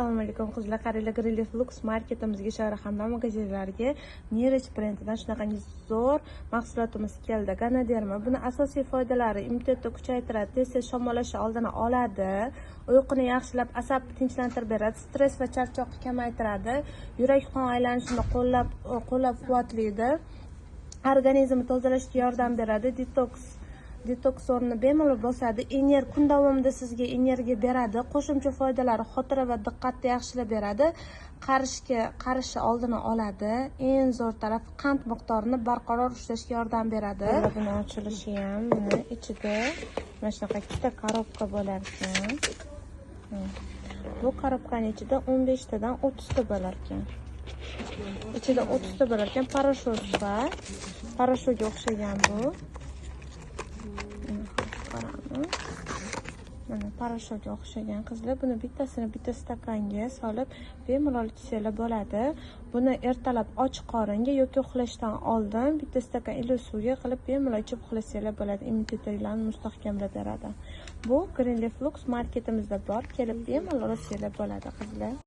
Assalomu alaykum qizlar, qaranglar, Greenleaf Lux marketimizga, shahar hamda magazinlarga Nirich brendidan shunaqangi zo'r mahsulotimiz keldi. Ganaderma. Buni asosiy foydalari: immunitetni kuchaytiradi, tez shamollashni oldini oladi, uyquni yaxshilab, asabni tinchlantirib beradi, stress va charchoqni kamaytiradi, yurak qon aylanishini qo'llab-quvvatlaydi, organizmni tozalashga yordam beradi, detoks o'rnini bemalol bosadi, kun davomida sizga energiya beradi, qo'shimcha foydalari: xotira va diqqatni yaxshilab beradi, qarishni oldini oladi, eng zo'r tarafi qand miqdorini barqaror ushlashga yordam beradi. Buni ochilishi ham mana ichida mana shunaqa ikkita korobka bo'lar ekan. Bu korobkaning ichida 15 tadan 30 ta bo'lar ekan. Ichida 30 ta bo'lar ekan. Parashutga o'xshagan bu. Mana parashutga o'xshagan qizlar, buni bittasini bitta stakanga solib bemalol ichsanglar bo'ladi. Buni ertalab och qoringa yoki uxlashdan oldin bitta stakan iliq suvga qilib bemalol ichib uxlasanglar bo'ladi. Immunitetlarni mustahkamlab beradi. Bu Greenleaf Lux marketimizda bor, kelib bemalol olsanglar bo'ladi qizlar.